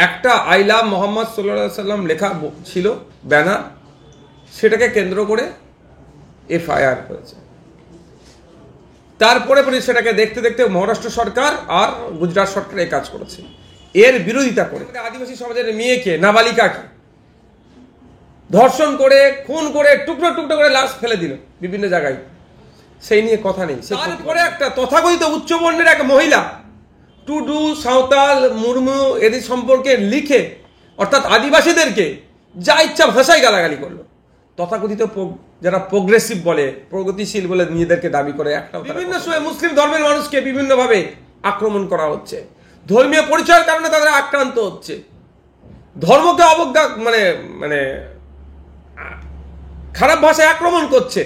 একটা I love Mohammad সাল্লাল্লাহু আলাইহি সাল্লাম লেখা ছিল ব্যানার, সেটাকে কেন্দ্র করে এফআইআর হয়েছে। তারপরে সেটাকে দেখতে দেখতে মহারাষ্ট্র সরকার আর গুজরাট সরকার এই কাজ করেছে, এর বিরোধিতা করে আদিবাসী সমাজের মেয়েকে, নাবালিকাকে ধর্ষণ করে, খুন করে, টুকরো টুকরো করে লাশ ফেলে দিল বিভিন্ন জায়গায়, সেই নিয়ে কথা নেই। তারপরে একটা তথাকথিত উচ্চবর্ণের এক মহিলা টুডু, সাঁওতাল, মুর্মু এদের সম্পর্কে লিখে, অর্থাৎ আদিবাসীদেরকে যা ইচ্ছা ভাষায় গালাগালি করলো। তথাকথিত যারা প্রোগ্রেসিভ বলে, প্রগতিশীল বলে নিজেদেরকে দাবি করে, একটা বিভিন্ন সময় মুসলিম ধর্মের মানুষকে বিভিন্নভাবে আক্রমণ করা হচ্ছে, ধর্মীয় পরিচয়ের কারণে তাদের আক্রান্ত হচ্ছে, ধর্মকে অবজ্ঞা মানে খারাপ ভাষায় আক্রমণ করছে।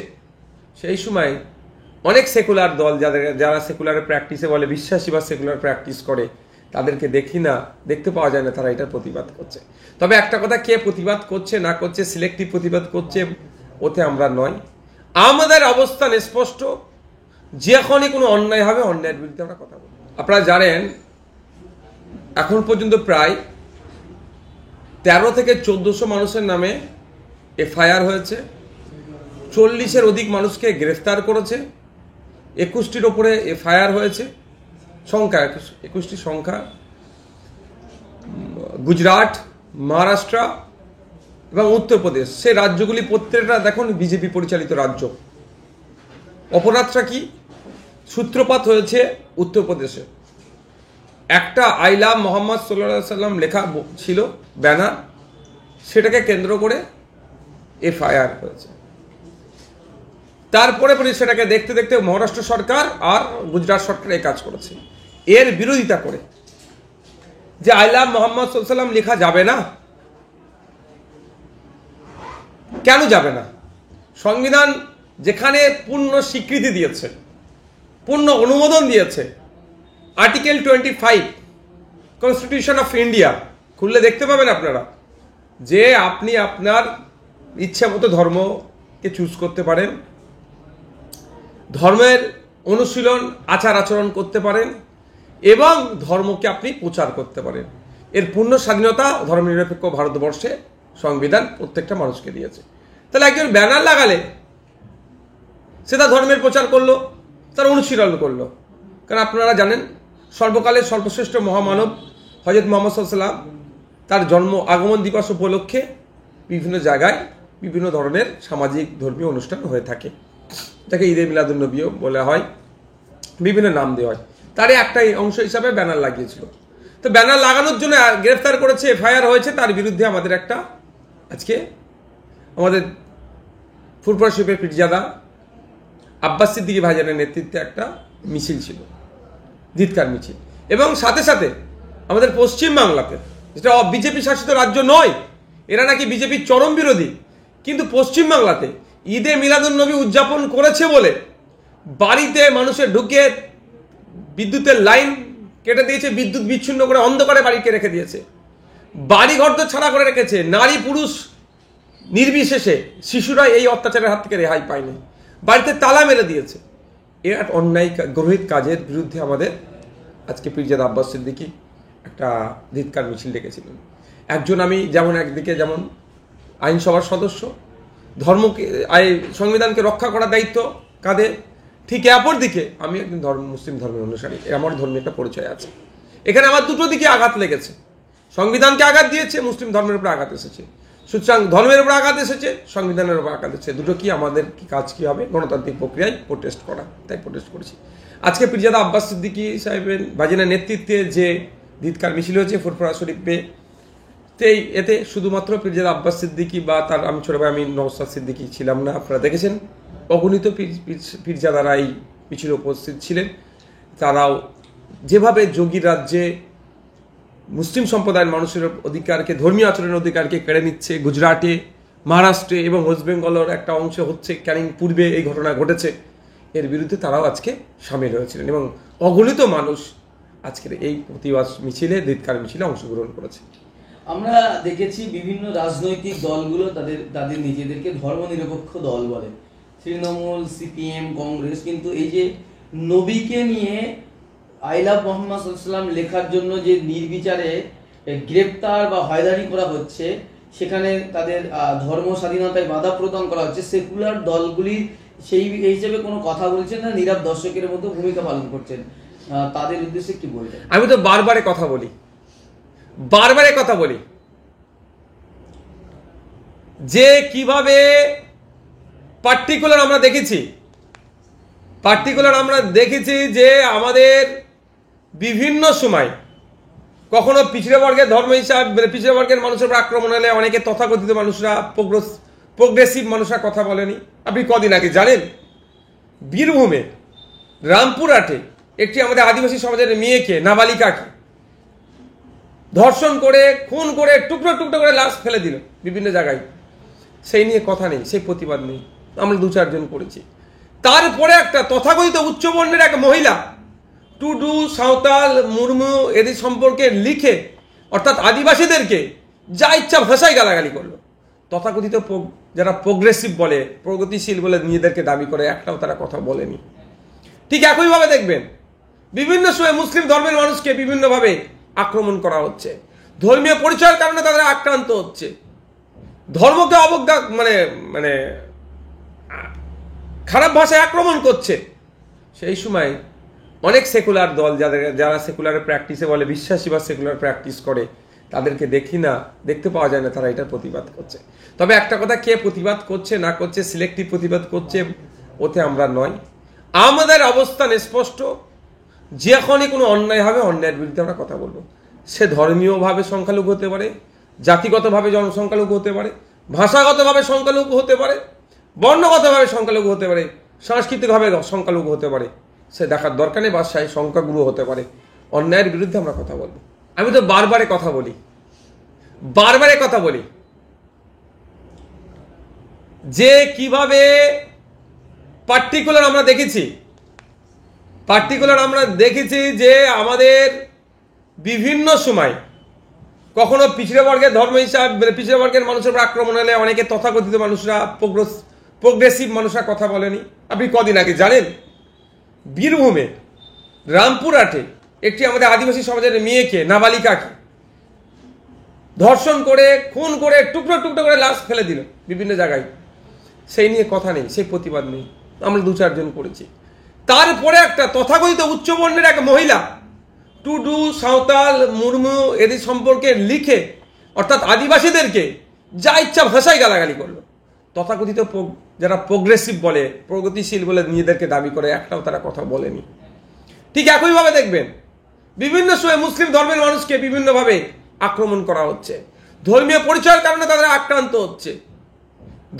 সেই সময় অনেক সেকুলার দল, যারা সেকুলার প্র্যাকটিসে বলে বিশ্বাসী বা সেকুলার প্র্যাকটিস করে, তাদেরকে দেখতে পাওয়া যায় না তারা এটার প্রতিবাদ করছে। তবে একটা কথা, কে প্রতিবাদ করছে না করছে, সিলেক্টিভ প্রতিবাদ করছে, ওতে আমরা নয়। আমাদের অবস্থান স্পষ্ট, যখনই কোনো অন্যায় হবে অন্যায়ের বিরুদ্ধে আমরা কথা বলব। আপনারা জানেন এখন পর্যন্ত প্রায় 13 থেকে 1400 মানুষের নামে এফআইআর হয়েছে, 40-এর অধিক মানুষকে গ্রেফতার করেছে, 21টির ওপরে এফআইআর হয়েছে। সংখ্যা 21টি সংখ্যা। গুজরাট, মহারাষ্ট্র এবং উত্তরপ্রদেশ, সেই রাজ্যগুলি প্রত্যেকটা দেখুন বিজেপি পরিচালিত রাজ্য। অপরাধটা কি? সূত্রপাত হয়েছে উত্তরপ্রদেশে। একটা আই লাভ মোহাম্মদ সাল্লাল্লাহু আলাইহি সাল্লাম লেখা ছিল ব্যানার, সেটাকে কেন্দ্র করে এফআইআর হয়েছে। তারপরে সেটাকে দেখতে দেখতে মহারাষ্ট্র সরকার আর গুজরাট সরকার এই কাজ করেছে, এর বিরোধিতা করে যে আই লাভ মোহাম্মদ সাল্লাল্লাহু আলাইহি সাল্লাম লেখা যাবে না। কেন যাবে না? সংবিধান যেখানে পূর্ণ স্বীকৃতি দিয়েছে, পূর্ণ অনুমোদন দিয়েছে, আর্টিকেল 25 কনস্টিটিউশন অফ ইন্ডিয়া খুললে দেখতে পাবেন আপনারা, যে আপনি আপনার ইচ্ছা মতো ধর্মকে চুজ করতে পারেন, ধর্মের অনুশীলন আচার আচরণ করতে পারেন এবং ধর্মকে আপনি প্রচার করতে পারেন। এর পূর্ণ স্বাধীনতা ধর্মনিরপেক্ষ ভারতবর্ষে সংবিধান প্রত্যেকটা মানুষকে দিয়েছে। তাহলে একজন ব্যানার লাগালে সে তার ধর্মের প্রচার করলো, তার অনুশীলন করলো। কারণ আপনারা জানেন সর্বকালের সর্বশ্রেষ্ঠ মহামানব হযরত মুহাম্মদ সাল্লাল্লাহু আলাইহি ওয়াসাল্লাম তার জন্ম আগমন দিবস উপলক্ষে বিভিন্ন জায়গায় বিভিন্ন ধরনের সামাজিক ধর্মীয় অনুষ্ঠান হয়ে থাকে, যাকে ঈদে মিলাদুন নবীও বলা হয়, বিভিন্ন নাম দেওয়া হয়। তারই একটা অংশ হিসাবে ব্যানার লাগিয়েছিল। তো ব্যানার লাগানোর জন্য গ্রেফতার করেছে, এফআইআর হয়েছে, তার বিরুদ্ধে আমাদের একটা আজকে আমাদের ফুরফুরা শরীফের পীরজাদা আব্বাস সিদ্দিকী ভাইজানের নেতৃত্বে একটা মিছিল ছিল, ধিক্কার মিছিল। এবং সাথে সাথে আমাদের পশ্চিম বাংলাতে, যেটা বিজেপি শাসিত রাজ্য নয়, এরা নাকি বিজেপির চরম বিরোধী, কিন্তু পশ্চিম বাংলাতে ঈদে মিলাদুন নবী উদযাপন করেছে বলে বাড়িতে মানুষের ঢুকে বিদ্যুতের লাইন কেটে দিয়েছে, বিদ্যুৎ বিচ্ছিন্ন করে অন্ধকারে বাড়িকে রেখে দিয়েছে, বাড়ি ঘর তো ছাড়া করে রেখেছে, নারী পুরুষ নির্বিশেষে শিশুরা এই অত্যাচারের হাত থেকে রেহাই পায়নি, বাড়িতে তালা মেরে দিয়েছে। এর এক অন্যায় গর্হিত কাজের বিরুদ্ধে আমাদের আজকে পীরজাদা আব্বাস সিদ্দিকী একটা ধিক্কার মিছিল ডেকেছিলেন। আমি যেমন একদিকে যেমন আইনসভার সদস্য, ধর্মকে সংবিধানকে রক্ষা করার দায়িত্ব কাঁধে, ঠিক অপরদিকে আমি একজন মুসলিম ধর্মের অনুসারী, আমার ধর্মের একটা পরিচয় আছে। এখানে আমার দুটো দিকে আঘাত লেগেছে, সংবিধানকে আঘাত দিয়েছে, মুসলিম ধর্মের উপর আঘাত এসেছে। সুতরাং ধর্মের উপর আঘাত এসেছে, সংবিধানের উপর আঘাত এসেছে, দুটো কি আমাদের কি কাজ কি হবে? গণতান্ত্রিক প্রক্রিয়ায় প্রোটেস্ট করা, তাই প্রোটেস্ট করেছি। আজকে পীরজাদা আব্বাস সিদ্দিকী সাহেবের ভাইজানের নেতৃত্বে যে ধিক্কার মিছিল হয়েছে ফুরফুরা শরীফে, এতে শুধুমাত্র পীরজাদা আব্বাস সিদ্দিকী বা তার আমি ছোট ভাই আমি নওশাদ সিদ্দিকী ছিলাম না, আপনারা দেখেছেন অগণিত পীরজাদারা এই মিছিলে উপস্থিত ছিলেন। তারাও যেভাবে যোগীর রাজ্যে মুসলিম সম্প্রদায়ের মানুষের অধিকারকে, ধর্মীয় আচরণের অধিকারকে কেড়ে নিচ্ছে, গুজরাটে, মহারাষ্ট্রে এবং ওয়েস্ট বেঙ্গলের একটা অংশ হচ্ছে, ক্যানিং পূর্বে এই ঘটনা ঘটেছে, এর বিরুদ্ধে তারাও আজকে সামিল হয়েছিলেন এবং অগণিত মানুষ আজকের এই প্রতিবাদ মিছিলে, ধিক্কার মিছিলে অংশগ্রহণ করেছে। আমরা দেখেছি বিভিন্ন রাজনৈতিক দলগুলো তাদের নিজেদেরকে ধর্মনিরপেক্ষ দল বলে, তৃণমূল, সিপিএম, কংগ্রেস, কিন্তু এই যে নবীকে নিয়ে আই লাভ মোহাম্মদ সাল্লাল্লাহু আলাইহি ওয়াসাল্লাম লেখার জন্য যে নির্বিচারে গ্রেপ্তার বা হয়রানি করা হচ্ছে, সেখানে তাদের ধর্ম স্বাধীনতায় বাধা প্রদান করা হচ্ছে, সেকুলার দলগুলি সেই হিসেবে কোনো কথা বলছেন না, নীরব দর্শকের মতো ভূমিকা পালন করছেন, তাদের উদ্দেশ্যে কি বলবেন? আমি তো বারবারে কথা বলি যে কিভাবে পার্টিকুলার আমরা দেখেছি যে আমাদের বিভিন্ন সময় কখনো পিছড়ে বর্গের ধর্ম হিসাবে পিছড়ে বর্গের মানুষের উপর আক্রমণ হলে অনেকে তথাকথিত মানুষরা প্রোগ্রেসিভ মানুষরা কথা বলেনি। আপনি কদিন আগে জানেন বীরভূমে রামপুরহাটে একটি আমাদের আদিবাসী সমাজের মেয়েকে, নাবালিকাকে ধর্ষণ করে খুন করে টুকরো টুকরো করে লাশ ফেলে দিল বিভিন্ন জায়গায়। সেই নিয়ে কথা নেই, সেই প্রতিবাদ নেই, আমরা 2-4 জন করেছি। তারপরে একটা তথাকথিত উচ্চবর্ণের এক মহিলা টুডু, সাঁওতাল, মুর্মু এদের সম্পর্কে লিখে অর্থাৎ আদিবাসীদেরকে যা ইচ্ছা ভাষায় গালাগালি করলো। তথাকথিত যারা প্রোগ্রেসিভ বলে, প্রগতিশীল বলে নিজেদেরকে দাবি করে, একটাও তারা কথা বলেনি। ঠিক একইভাবে দেখবেন বিভিন্ন সময় মুসলিম ধর্মের মানুষকে বিভিন্নভাবে আক্রমণ করা হচ্ছে, ধর্মীয় পরিচয়ের কারণে তারা আক্রান্ত হচ্ছে, ধর্মকে অবজ্ঞা মানে খারাপ ভাষায় আক্রমণ করছে। সেই সময় অনেক সেকুলার দল যারা সেকুলার প্র্যাকটিসে বলে বিশ্বাসী বা সেকুলার প্র্যাকটিস করে, তাদেরকে দেখতে পাওয়া যায় না তারা এটার প্রতিবাদ করছে। তবে একটা কথা, কে প্রতিবাদ করছে না করছে, সিলেক্টিভ প্রতিবাদ করছে, ওতে আমরা নয়। আমাদের অবস্থান স্পষ্ট, যখনই কোনো অন্যায় হবে অন্যায়ের বিরুদ্ধে আমরা কথা বলবো। সে ধর্মীয়ভাবে সংখ্যালঘু হতে পারে, জাতিগতভাবে জনসংখ্যালঘু হতে পারে, ভাষাগতভাবে সংখ্যালঘু হতে পারে, বর্ণগতভাবে সংখ্যালঘু হতে পারে, সাংস্কৃতিকভাবে সংখ্যালঘু হতে পারে, সে দেখার দরকার নেই বাদশাহী সংখ্যাগুরু হতে পারে। অন্যায়ের বিরুদ্ধে আমরা কথা বলবো। আমি তো বারবারে কথা বলি যে কিভাবে পার্টিকুলার আমরা দেখেছি যে আমাদের বিভিন্ন সময় কখনো পিছড়ে বর্গের ধর্ম হিসাবে পিছড়ে বর্গের মানুষের উপর আক্রমণ হলে অনেকে তথাকথিত মানুষরা প্রোগ্রেসিভ মানুষরা কথা বলেনি। আপনি কদিন আগে জানেন বীরভূমে রামপুরহাটে একটি আমাদের আদিবাসী সমাজের মেয়েকে, নাবালিকাকে ধর্ষণ করে খুন করে টুকরো টুকরো করে লাশ ফেলে দিল বিভিন্ন জায়গায়। সেই নিয়ে কথা নেই, সেই প্রতিবাদ নেই, আমরা 2-4 জন করেছি। তারপরে একটা তথাকথিত উচ্চবর্ণের এক মহিলা টুডু, সাঁওতাল, মুর্মু এদের সম্পর্কে লিখে অর্থাৎ আদিবাসীদেরকে যা ইচ্ছা ভাষায় গালাগালি করলো। তথাকথিত যারা প্রোগ্রেসিভ বলে, প্রগতিশীল বলে নিজেদেরকে দাবি করে, একটাও তারা কথা বলেনি। ঠিক একইভাবে দেখবেন বিভিন্ন সময় মুসলিম ধর্মের মানুষকে বিভিন্নভাবে আক্রমণ করা হচ্ছে, ধর্মীয় পরিচয়ের কারণে তারা আক্রান্ত হচ্ছে,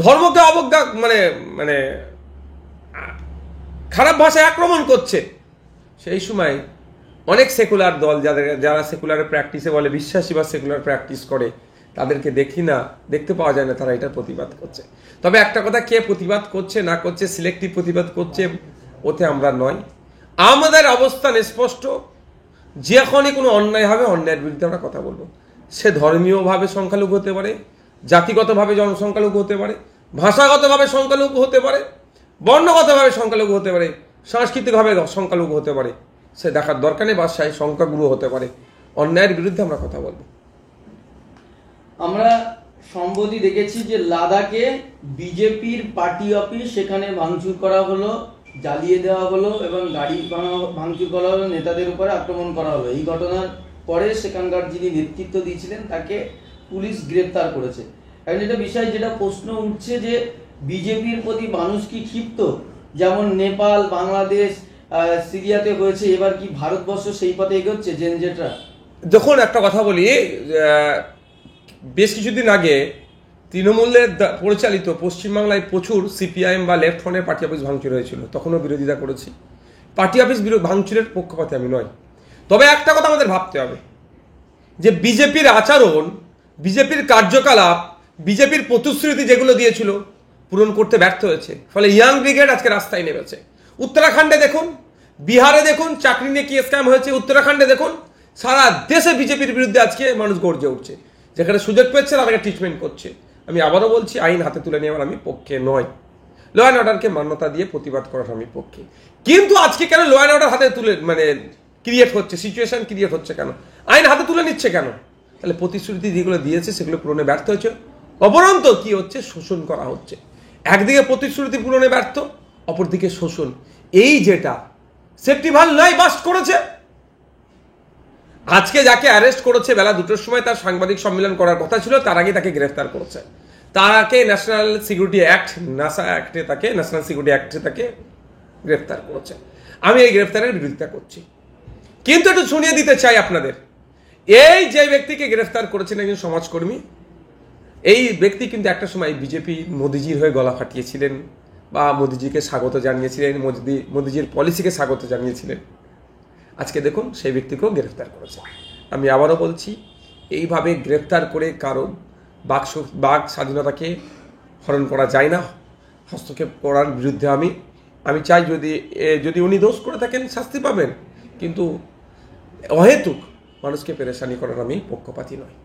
ধর্মকে অবজ্ঞা মানে খারাপ ভাষায় আক্রমণ করছে। সেই সময় অনেক সেকুলার দল যারা সেকুলার প্র্যাকটিসে বলে বিশ্বাসী বা সেকুলার প্র্যাকটিস করে, তাদেরকে দেখতে পাওয়া যায় না তারা এটার প্রতিবাদ করছে। তবে একটা কথা, কে প্রতিবাদ করছে না করছে, সিলেক্টিভ প্রতিবাদ করছে, ওতে আমরা নয়। আমাদের অবস্থান স্পষ্ট, যখনই কোনো অন্যায় হবে অন্যায়ের বিরুদ্ধে আমরা কথা বলবো। সে ধর্মীয়ভাবে সংখ্যালঘু হতে পারে, জাতিগতভাবে জনসংখ্যালঘু হতে পারে, ভাষাগতভাবে সংখ্যালঘু হতে পারে, বর্ণগতভাবে সংখ্যালঘু হতে পারে, সাংস্কৃতিকভাবে সংখ্যালঘু হতে পারে, সে দেখার দরকার নেই বাদশাহী সংখ্যাগুরু হতে পারে। অন্যায়ের বিরুদ্ধে আমরা কথা বলবো। আমরা সম্প্রতি দেখেছি যে লাদাখে বিজেপির পার্টি অফিস সেখানে ভাঙচুর করা হলো, জ্বালিয়ে দেওয়া হলো এবং গাড়ি ভাঙচুর করা হলো, নেতাদের উপরে আক্রমণ করা হলো। এই ঘটনার পরে সেখানকার যিনি নেতৃত্ব দিয়েছিলেন তাকে পুলিশ গ্রেপ্তার করেছে। এখন এটা বিষয় যেটা প্রশ্ন উঠছে যে বিজেপির প্রতি মানুষ কি ক্ষিপ্ত? যেমন নেপাল, বাংলাদেশ, সিরিয়াতে হয়েছে, এবার কি ভারতবর্ষ সেই পথে এগোচ্ছে জেনজেটরা? দেখুন একটা কথা বলি, বেশ কিছুদিন আগে তৃণমূলের পরিচালিত পশ্চিমবাংলায় প্রচুর সিপিআইএম বা লেফট ফ্রন্টের পার্টি অফিস ভাঙচুর হয়েছিল, তখনও বিরোধিতা করেছি। পার্টি অফিস ভাঙচুরের পক্ষপাতে আমি নয়। তবে একটা কথা আমাদের ভাবতে হবে যে বিজেপির আচরণ, বিজেপির কার্যকলাপ, বিজেপির প্রতিশ্রুতি যেগুলো দিয়েছিল পূরণ করতে ব্যর্থ হয়েছে। ফলে ইয়াং ব্রিগেড আজকে রাস্তায় নেমেছে। উত্তরাখণ্ডে দেখুন, বিহারে দেখুন চাকরি নিয়ে কি স্ক্যাম হয়েছে, উত্তরাখণ্ডে দেখুন, সারা দেশে বিজেপির বিরুদ্ধে আজকে মানুষ গর্জে উঠছে। যেখানে সুযোগ পেয়েছে তাদেরকে ট্রিটমেন্ট করছে। আমি আবারও বলছি, আইন হাতে তুলে নেওয়ার আমি পক্ষে নয়, ল অ্যান্ড অর্ডারকে মান্যতা দিয়ে প্রতিবাদ করার আমি পক্ষে। কিন্তু আজকে কেন ল অ্যান্ড অর্ডার হাতে তুলে ক্রিয়েট হচ্ছে, সিচুয়েশন ক্রিয়েট হচ্ছে কেন, আইন হাতে তুলে নিচ্ছে কেন? তাহলে প্রতিশ্রুতি যেগুলো দিয়েছে সেগুলো পূরণে ব্যর্থ হয়েছে। অপরন্ত কি হচ্ছে, শোষণ করা হচ্ছে। একদিকে প্রতিশ্রুতি পূরণে ব্যর্থ, অপরদিকে শোষণ। এই যেটা সেফটি ভাল নয় বাস্ট করেছে। আজকে যাকে অ্যারেস্ট করেছে বেলা 2টোর সময় তার সাংবাদিক সম্মেলন করার কথা ছিল, তার আগে তাকে গ্রেফতার করেছে। তার আগে national security act national security অ্যাক্টে তাকে গ্রেফতার করেছে। আমি এই গ্রেফতারের বিরোধিতা করছি, কিন্তু একটু শুনিয়ে দিতে চাই আপনাদের। এই যে ব্যক্তিকে গ্রেফতার করেছেন একজন সমাজকর্মী, এই ব্যক্তি কিন্তু একটা সময় বিজেপি মোদিজির হয়ে গলা ফাটিয়েছিলেন বা মোদিজিকে স্বাগত জানিয়েছিলেন, মোদিজির পলিসিকে স্বাগত জানিয়েছিলেন। আজকে দেখুন সেই ব্যক্তিকেও গ্রেফতার করেছে। আমি আবারও বলছি, এইভাবে গ্রেফতার করে কারো বাক স্বাধীনতাকে হরণ করা যায় না। হস্তক্ষেপ করার বিরুদ্ধে আমি চাই, যদি উনি দোষ করে থাকেন শাস্তি পাবেন, কিন্তু অহেতুক মানুষকে পেরেশানি করার আমি পক্ষপাতী নয়।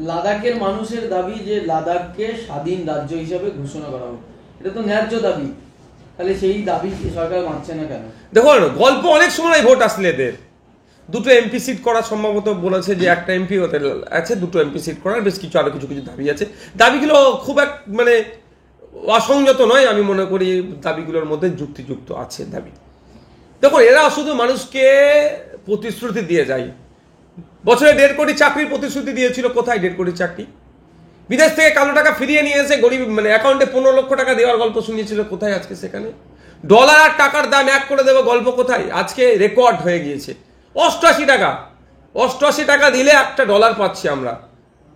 লাদাখের মানুষের দাবি যে লাদাখকে স্বাধীন রাজ্য হিসাবে ঘোষণা করা হোক, এটা তো ন্যায্য দাবি, তাহলে সেই দাবি সরকার মানছে না কেন? দেখুন, গল্প অনেক সময় ভোট আসলে এদের 2টো এমপি সিট করা সম্ভবত বলেছে যে একটা এমপি হতে আছে, 2টো এমপি সিট করার বেশ কিছু আরো কিছু দাবি আছে। দাবিগুলো খুব মানে অসংযত নয়, আমি মনে করি দাবিগুলোর মধ্যে যুক্তিযুক্ত আছে দাবি। দেখুন, এরা শুধু মানুষকে প্রতিশ্রুতি দিয়ে যায়। বছরে 1.5 কোটি চাকরির প্রতিশ্রুতি দিয়েছিল, কোথায় 1.5 কোটি চাকরি? বিদেশ থেকে কালো টাকা ফিরিয়ে নিয়ে এসে গরিব অ্যাকাউন্টে 15 লক্ষ টাকা দেওয়ার গল্প শুনিয়েছিল, কোথায় আজকে সেখানে? ডলার আর টাকার দাম 1 করে দেবো গল্প কোথায়? আজকে রেকর্ড হয়ে গিয়েছে 88 টাকা দিলে $1 পাচ্ছি আমরা।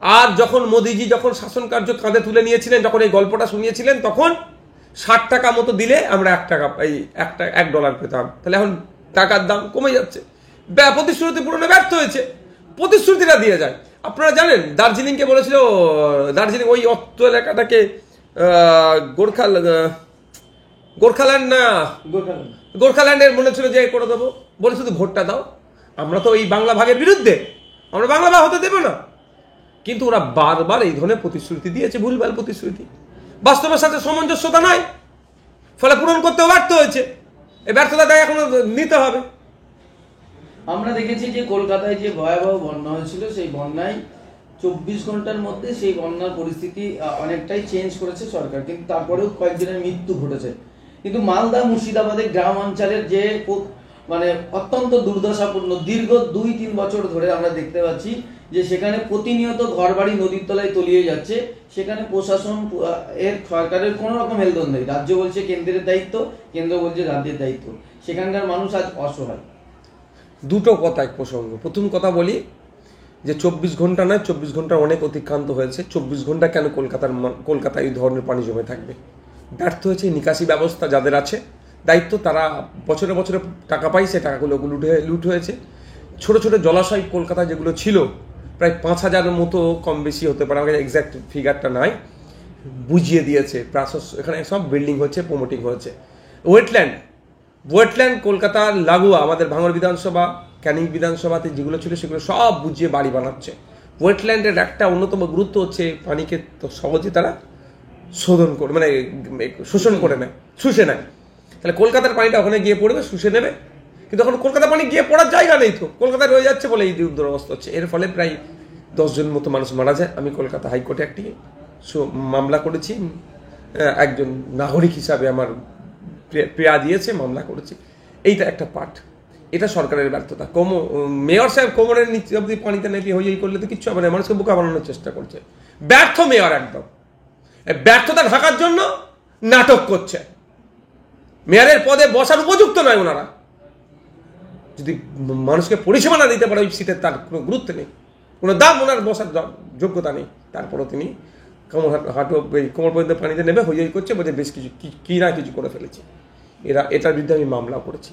আর যখন মোদিজি যখন শাসন কার্য কাঁধে তুলে নিয়েছিলেন, যখন এই গল্পটা শুনিয়েছিলেন, তখন 60 টাকা মতো দিলে আমরা $1 পেতাম। তাহলে এখন টাকার দাম কমে যাচ্ছে। প্রতিশ্রুতি পূরণে ব্যর্থ হয়েছে, প্রতিশ্রুতিটা দিয়ে যায়। আপনারা জানেন দার্জিলিংকে বলেছিল, দার্জিলিং ওই অত্র এলাকাটাকে গোর্খাল্যান্ডের মনে ছিল যে করে দেবো বলে, শুধু ভোটটা দাও। আমরা তো এই বাংলা ভাগের বিরুদ্ধে, আমরা বাংলা ভাগ হতে দেবো না। কিন্তু ওরা বারবার এই ধরনের প্রতিশ্রুতি দিয়েছে, ভুলভাল প্রতিশ্রুতি, বাস্তবের সাথে সামঞ্জস্যতা নাই, ফলে পূরণ করতে ব্যর্থ হয়েছে। এই ব্যর্থতা এখনো নিতে হবে। আমরা দেখেছি যে কলকাতায় যে ভয়াবহ বন্যা হয়েছিল, সেই বন্যায় 24 ঘন্টার মধ্যে সেই বন্যার পরিস্থিতি অনেকটাই চেঞ্জ করেছে সরকার, কিন্তু তারপরেও কয়েকজনের মৃত্যু ঘটেছে। কিন্তু মালদা মুর্শিদাবাদের গ্রাম অঞ্চলের যে মানে অত্যন্ত দুর্দশাপূর্ণ, দীর্ঘ 2-3 বছর ধরে আমরা দেখতে পাচ্ছি যে সেখানে প্রতিনিয়ত ঘরবাড়ি নদীর তলায় তলিয়ে যাচ্ছে। সেখানে প্রশাসন সরকারের কোনো রকম হেলদোল নেই। রাজ্য বলছে কেন্দ্রের দায়িত্ব, কেন্দ্র বলছে রাজ্যের দায়িত্ব। সেখানকার মানুষ আজ অসহায়। দুটো কথায় প্রসঙ্গ। প্রথম কথা বলি যে 24 ঘন্টা নয়, 24 ঘন্টা অনেক অতিক্রান্ত হয়েছে। 24 ঘন্টা কেন কলকাতায় এই ধরনের পানি জমে থাকবে? ব্যর্থ হয়েছে নিকাশি ব্যবস্থা। যাদের আছে দায়িত্ব, তারা বছরে বছরে টাকা পায়, সে টাকাগুলো লুট হয়েছে। ছোট ছোট জলাশয় কলকাতায় যেগুলো ছিল, প্রায় 5000-এর মতো, কম বেশি হতে পারে, আমাকে এক্স্যাক্ট ফিগারটা নাই, বুঝিয়ে দিয়েছে। এখানে সব বিল্ডিং হচ্ছে, প্রমোটিং হচ্ছে। ওয়েটল্যান্ড কলকাতার লাগোয়া আমাদের ভাঙড় বিধানসভা, ক্যানিং বিধানসভাতে যেগুলো ছিল সেগুলো সব বুঝিয়ে বাড়ি বানাচ্ছে। ওয়েটল্যান্ডের একটা অন্যতম গুরুত্ব হচ্ছে পানিকে তো সহজে তারা শোধন করে, মানে শোষণ করে নেয়, শুষে নেয়। তাহলে কলকাতার পানিটা ওখানে গিয়ে পড়বে, শুষে নেবে। কিন্তু এখন কলকাতার পানি গিয়ে পড়ার জায়গা নেই, তো কলকাতায় রয়ে যাচ্ছে বলে এই দুরবস্থা হচ্ছে। এর ফলে প্রায় 10 জন মতো মানুষ মারা যায়। আমি কলকাতা হাইকোর্টে একটি মামলা করেছি, একজন নাগরিক হিসাবে আমার প্রিয়া দিয়েছে, মামলা করেছি। এইটা একটা পার্ট, এটা সরকারের ব্যর্থতা। মেয়র সাহেব কোমরের নিচে অব্দি পানিতে নেপে হই করলে তো কিচ্ছু হবে না, মানুষকে বোকা বানানোর চেষ্টা করছে। ব্যর্থ মেয়র, একদম ব্যর্থতা ঢাকার জন্য নাটক করছে। মেয়রের পদে বসার উপযুক্ত নয় ওনারা। যদি মানুষকে পরিষেবা না দিতে পারে ওই সিটের, তার কোনো গুরুত্ব নেই, কোনো দাম ওনার বসার যোগ্যতা নেই। তারপরও তিনি কোমর পর্যন্ত পানিতে নেবে হই করছে, বলছে বেশ কিছু কি না কিছু করে ফেলেছে। এটার বিরুদ্ধে আমি মামলা করেছি।